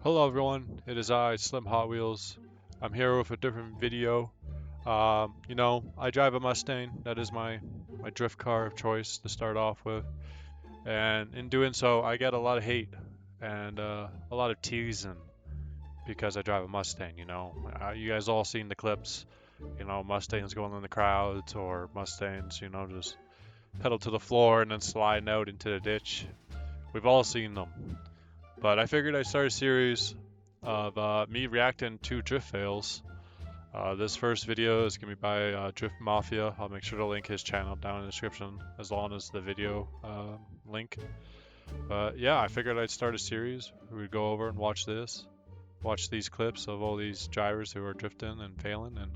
Hello everyone, it is I, Slim Hot Wheels. I'm here with a different video. I drive a Mustang. That is my drift car of choice to start off with. And in doing so, I get a lot of hate and a lot of teasing because I drive a Mustang, You guys all seen the clips, Mustangs going in the crowds or Mustangs, just pedal to the floor and then sliding out into the ditch. We've all seen them. But I figured I'd start a series of me reacting to drift fails. This first video is going to be by Drift Mafia. I'll make sure to link his channel down in the description as long as the video link. But yeah, I figured I'd start a series. We'd go over and watch these clips of all these drivers who are drifting and failing, and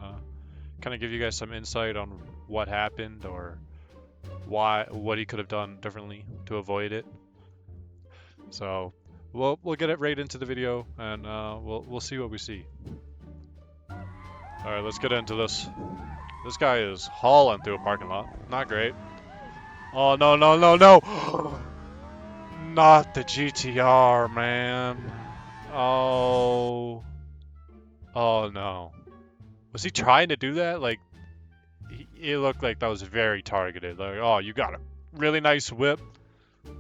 kind of give you guys some insight on what happened or what he could have done differently to avoid it. So we'll get it right into the video, and we'll see what we see. All right, let's get into this. This guy is hauling through a parking lot. Not great. Oh no no no no! Not the GTR, man. Oh no. Was he trying to do that? Like, it looked like that was very targeted. Like, oh, you got a really nice whip.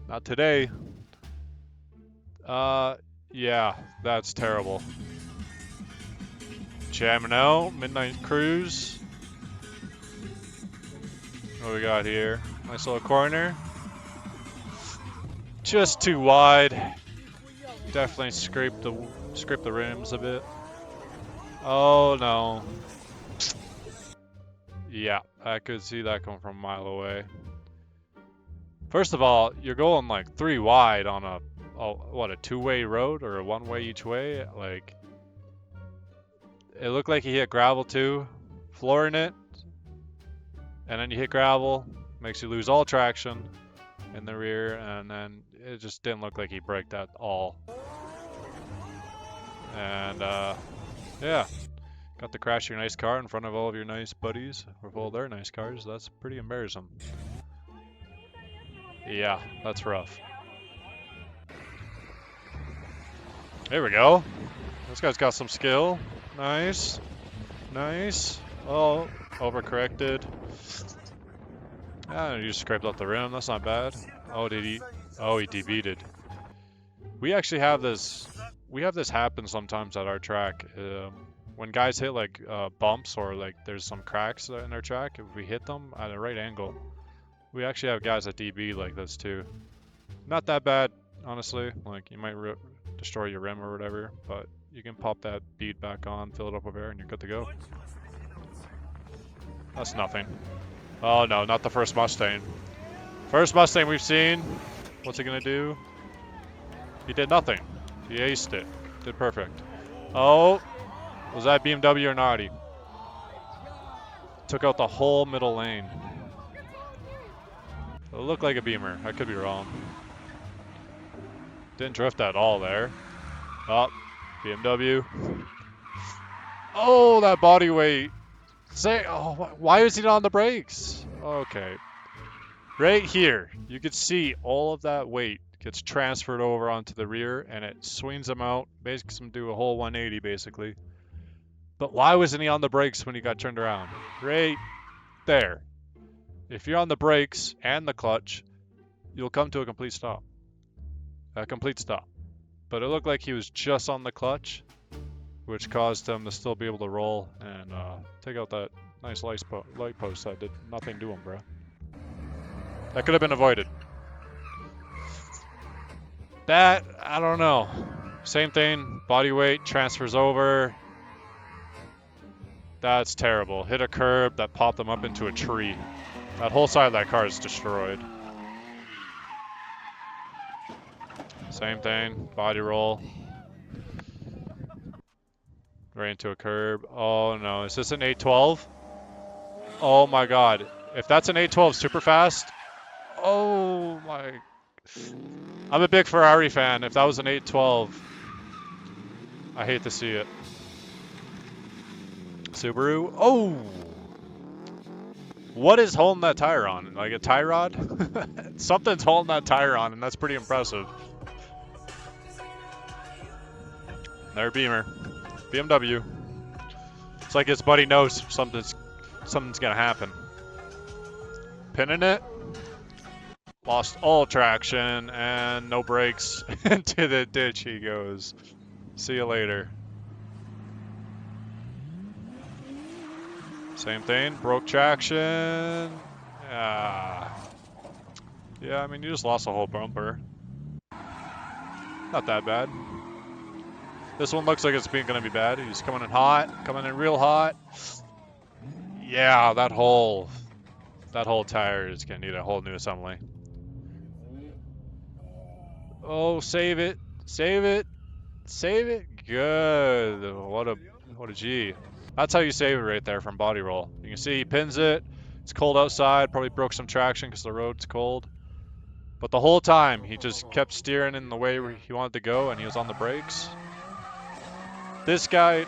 Not today. Yeah, that's terrible. Jamming out, midnight cruise. What do we got here? Nice little corner. Just too wide. Definitely scrape the rims a bit. Oh no. Yeah, I could see that coming from a mile away. First of all, you're going like 3 wide on a two-way road or a one-way each way? Like, it looked like he hit gravel too, flooring it, and then you hit gravel, makes you lose all traction in the rear, and then it just didn't look like he braked at all. And yeah, got to crash your nice car in front of all of your nice buddies with all their nice cars. That's pretty embarrassing. Yeah, that's rough. There we go. This guy's got some skill. Nice. Nice. Oh, overcorrected. Ah, you just scraped up the rim. That's not bad. Oh, did he? Oh, he DB'd. We actually have this. We have this happen sometimes at our track. When guys hit like bumps or like there's some cracks in our track, if we hit them at a right angle, we actually have guys that DB like this too. Not that bad, honestly. Like, you might destroy your rim or whatever, but you can pop that bead back on, fill it up with air, and you're good to go. That's nothing. Oh no, not the first Mustang. First Mustang we've seen. What's he gonna do? He did nothing. He aced it. Did perfect. Oh, was that BMW or not? He took out the whole middle lane. It looked like a Beamer. I could be wrong. Didn't drift at all there. Oh, BMW. Oh, that body weight. Why is he not on the brakes? Okay. Right here, you could see all of that weight gets transferred over onto the rear, and it swings him out, makes him do a whole 180 basically. But why wasn't he on the brakes when he got turned around? Right there. If you're on the brakes and the clutch, you'll come to a complete stop. A complete stop. But it looked like he was just on the clutch, which caused him to still be able to roll and take out that nice light post that did nothing to him, bro. That could have been avoided. That, I don't know. Same thing, body weight transfers over. That's terrible. Hit a curb that popped them up into a tree. That whole side of that car is destroyed. Same thing, body roll. Right into a curb. Oh no, is this an 812? Oh my god. If that's an 812 super fast, oh my. I'm a big Ferrari fan. If that was an 812, I hate to see it. Subaru. Oh! What is holding that tire on? Like a tie rod? Something's holding that tire on, and that's pretty impressive. Another Beamer. BMW. It's like his buddy knows something's gonna happen. Pinning it. Lost all traction and no brakes. Into the ditch he goes. See you later. Same thing. Broke traction. Yeah, I mean, you just lost a whole bumper. Not that bad. This one looks like it's gonna be bad. He's coming in hot. Coming in real hot. Yeah, that whole tire is gonna need a whole new assembly. Oh, save it. Save it. Save it. Good. What a G. That's how you save it right there from body roll. You can see he pins it. It's cold outside. Probably broke some traction because the road's cold. But the whole time, he just kept steering in the way where he wanted to go, and he was on the brakes. This guy...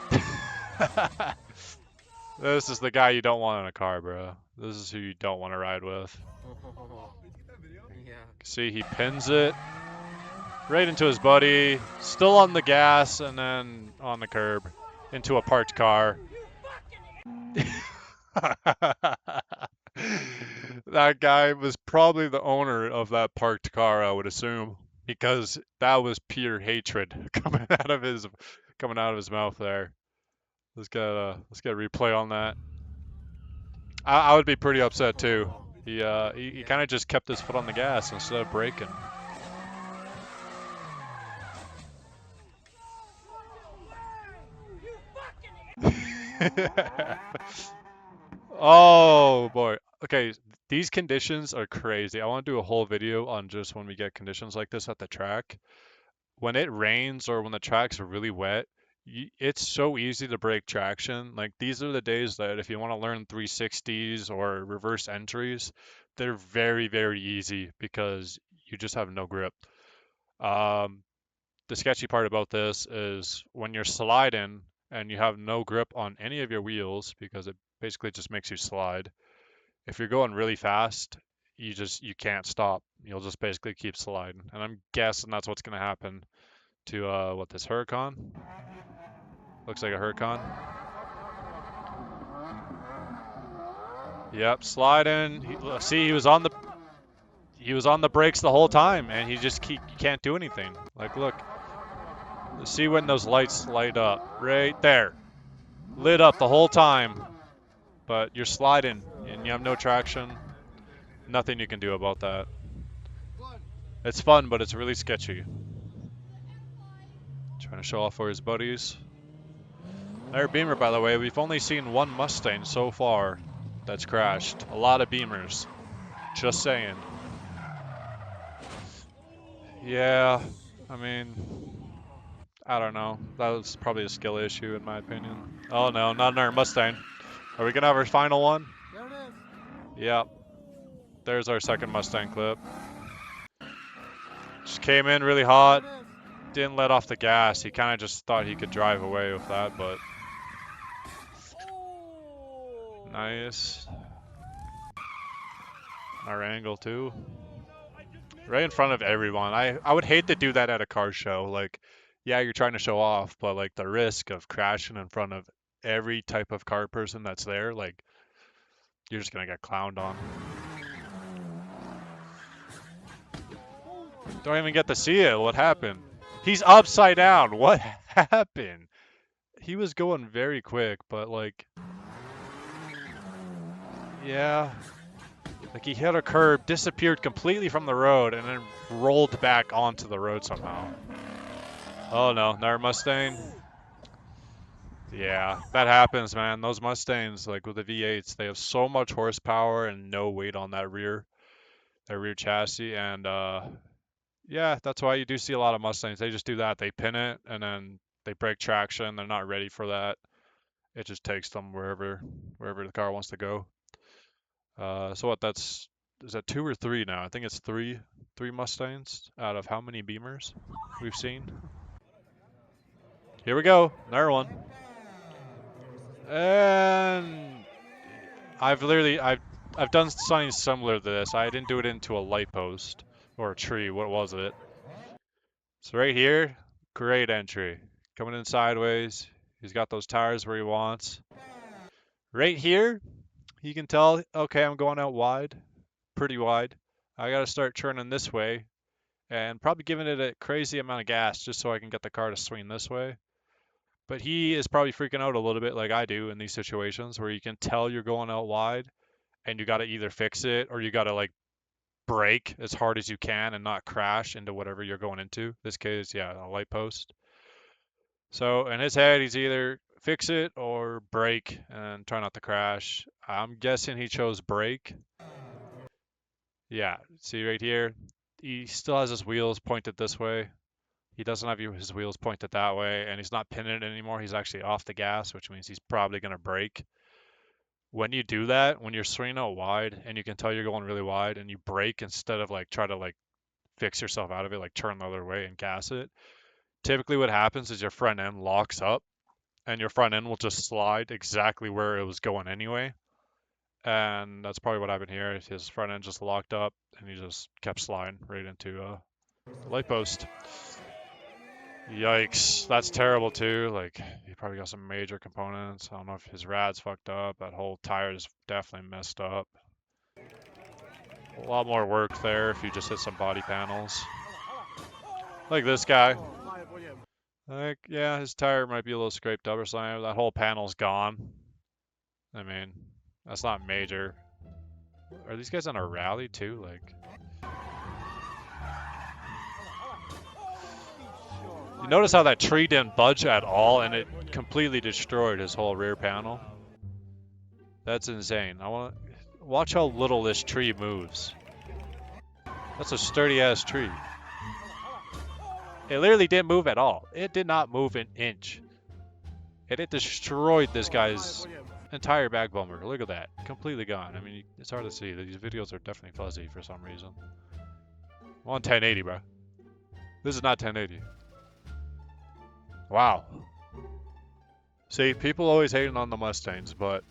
This is the guy you don't want in a car, bro. This is who you don't want to ride with. See, he pins it right into his buddy, still on the gas, and then on the curb into a parked car. That guy was probably the owner of that parked car, I would assume, because that was pure hatred coming out of his mouth there. Let's get a replay on that. I would be pretty upset too. He kind of just kept his foot on the gas instead of braking. Oh boy. Okay, these conditions are crazy. I want to do a whole video on just when we get conditions like this at the track. When it rains or when the track's really wet, it's so easy to break traction. Like, these are the days that if you want to learn 360s or reverse entries, they're very, very easy because you just have no grip. The sketchy part about this is when you're sliding and you have no grip on any of your wheels because it basically just makes you slide. If you're going really fast, you can't stop. You'll just basically keep sliding. And I'm guessing that's what's going to happen to this Huracan. Looks like a Huracan. Yep, sliding. See, he was on the brakes the whole time, and he can't do anything. Like, look. See when those lights light up. Right there. Lit up the whole time. But you're sliding, and you have no traction. Nothing you can do about that. It's fun, but it's really sketchy. Trying to show off for his buddies. Their Beamer, by the way, we've only seen one Mustang so far that's crashed. A lot of Beamers. Just saying. Yeah, I mean, I don't know. That was probably a skill issue in my opinion. Oh no, not another Mustang. Are we gonna have our final one? There it is. Yep. There's our second Mustang clip. Just came in really hot. Didn't let off the gas. He kind of just thought he could drive away with that, but... Nice. Our angle too. Right in front of everyone. I would hate to do that at a car show. Like, yeah, you're trying to show off, but like the risk of crashing in front of every type of car person that's there, like, you're just gonna get clowned on. Don't even get to see it. What happened? He's upside down. What happened? He was going very quick, but like, yeah. Like, he hit a curb, disappeared completely from the road, and then rolled back onto the road somehow. Oh no, another Mustang. Yeah, that happens, man. Those Mustangs, like with the V8s, they have so much horsepower and no weight on that rear chassis, and yeah, that's why you do see a lot of Mustangs. They just do that. They pin it, and then they break traction. They're not ready for that. It just takes them wherever the car wants to go. So what? Is that 2 or 3 now? I think it's three Mustangs out of how many Beamers we've seen. Here we go, another one. And I've done something similar to this. I didn't do it into a light post or a tree. What was it? So right here, great entry. coming in sideways. He's got those tires where he wants. Right here, you can tell, okay, I'm going out wide, pretty wide. I got to start turning this way and probably giving it a crazy amount of gas just so I can get the car to swing this way. But he is probably freaking out a little bit like I do in these situations where you can tell you're going out wide and you got to either fix it or you got to like brake as hard as you can and not crash into whatever you're going into. This case, yeah, a light post. So in his head, he's either fix it or brake and try not to crash. I'm guessing he chose brake. Yeah, see right here, he still has his wheels pointed this way. He doesn't have his wheels pointed that way, and he's not pinning it anymore. He's actually off the gas, which means he's probably going to brake. When you do that, when you're swinging out wide and you can tell you're going really wide and you brake instead of like try to like fix yourself out of it, like turn the other way and gas it, typically what happens is your front end locks up and your front end will just slide exactly where it was going anyway. And that's probably what happened here. His front end just locked up and he just kept sliding right into the light post. Yikes, that's terrible too. Like, he probably got some major components. I don't know if his rad's fucked up. That whole tire is definitely messed up. A lot more work there if you just hit some body panels. Like this guy. Like, yeah, his tire might be a little scraped up or something. That whole panel's gone. I mean, that's not major. Are these guys on a rally too? Like, you notice how that tree didn't budge at all and it completely destroyed his whole rear panel? That's insane. I want to watch how little this tree moves. That's a sturdy ass tree. It literally didn't move at all. It did not move an inch. And it destroyed this guy's entire back bumper. Look at that. Completely gone. I mean, it's hard to see. These videos are definitely fuzzy for some reason. I'm on 1080, bro. This is not 1080. Wow. See, people always hating on the Mustangs, but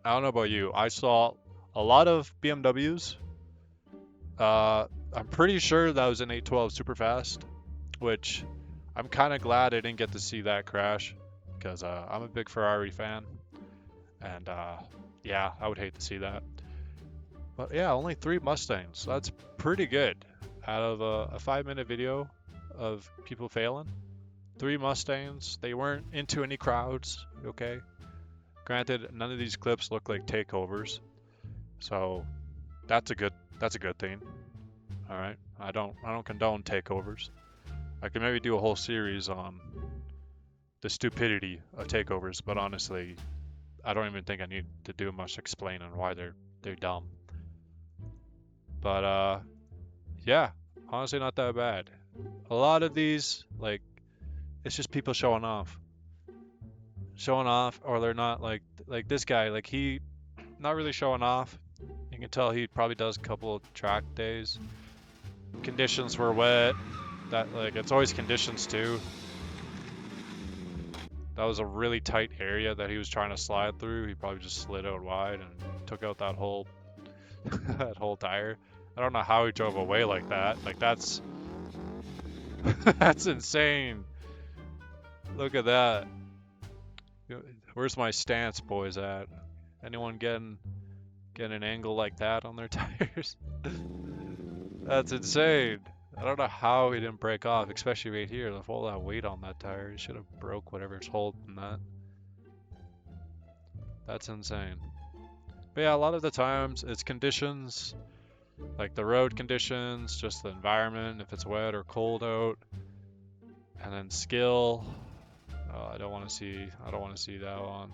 I don't know about you. I saw a lot of BMWs. I'm pretty sure that was an 812 Superfast, which I'm kind of glad I didn't get to see that crash because I'm a big Ferrari fan. And yeah, I would hate to see that. But yeah, only 3 Mustangs. That's pretty good. Out of a 5-minute video of people failing, 3 Mustangs. They weren't into any crowds, okay? Granted, none of these clips look like takeovers. So that's a good thing. All right. I don't condone takeovers. I could maybe do a whole series on the stupidity of takeovers, but honestly, I don't even think I need to do much explaining why they're dumb. But yeah, honestly not that bad. A lot of these, like, it's just people showing off. Or they're not like this guy, like he not really showing off. You can tell he probably does a couple of track days. Conditions were wet. That, like, it's always conditions too. That was a really tight area that he was trying to slide through. He probably just slid out wide and took out that whole that whole tire. I don't know how he drove away like that. Like, that's that's insane. Look at that. Where's my stance boys at? Anyone getting an angle like that on their tires? That's insane. I don't know how he didn't break off, especially right here. With all that weight on that tire, he should have broke whatever's holding that. That's insane. But yeah, a lot of the times it's conditions, like the road conditions, just the environment, if it's wet or cold out, and then skill. I don't want to see that one.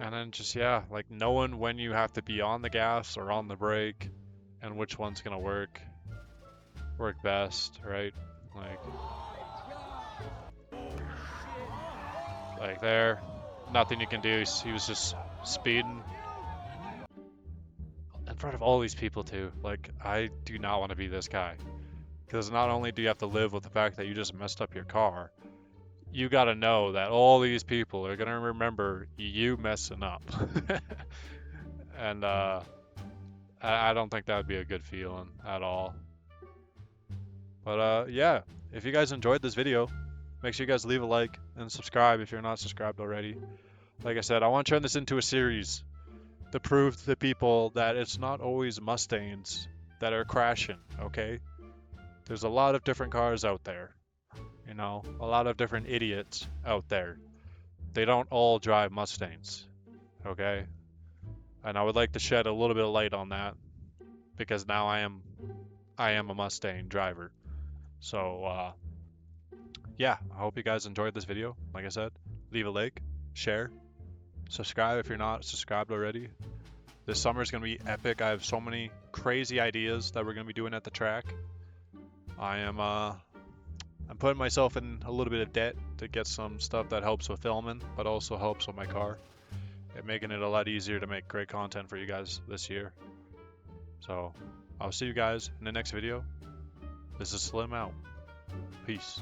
And then just, yeah, like knowing when you have to be on the gas or on the brake and which one's gonna work best, right? Like there, nothing you can do. He was just speeding in front of all these people too. Like, I do not want to be this guy, because not only do you have to live with the fact that you just messed up your car, you got to know that all these people are going to remember you messing up. And I don't think that would be a good feeling at all. But yeah, if you guys enjoyed this video, Make sure you guys leave a like and subscribe if you're not subscribed already. Like I said, I want to turn this into a series to prove to the people that it's not always Mustangs that are crashing, okay? There's a lot of different cars out there, you know, a lot of different idiots out there. They don't all drive Mustangs, okay? And I would like to shed a little bit of light on that because now I am a Mustang driver. So yeah, I hope you guys enjoyed this video. Like I said, leave a like, share, subscribe if you're not subscribed already. This summer is going to be epic. I have so many crazy ideas that we're going to be doing at the track. I'm putting myself in a little bit of debt to get some stuff that helps with filming, but also helps with my car and making it a lot easier to make great content for you guys this year. So I'll see you guys in the next video. This is Slim out. Peace.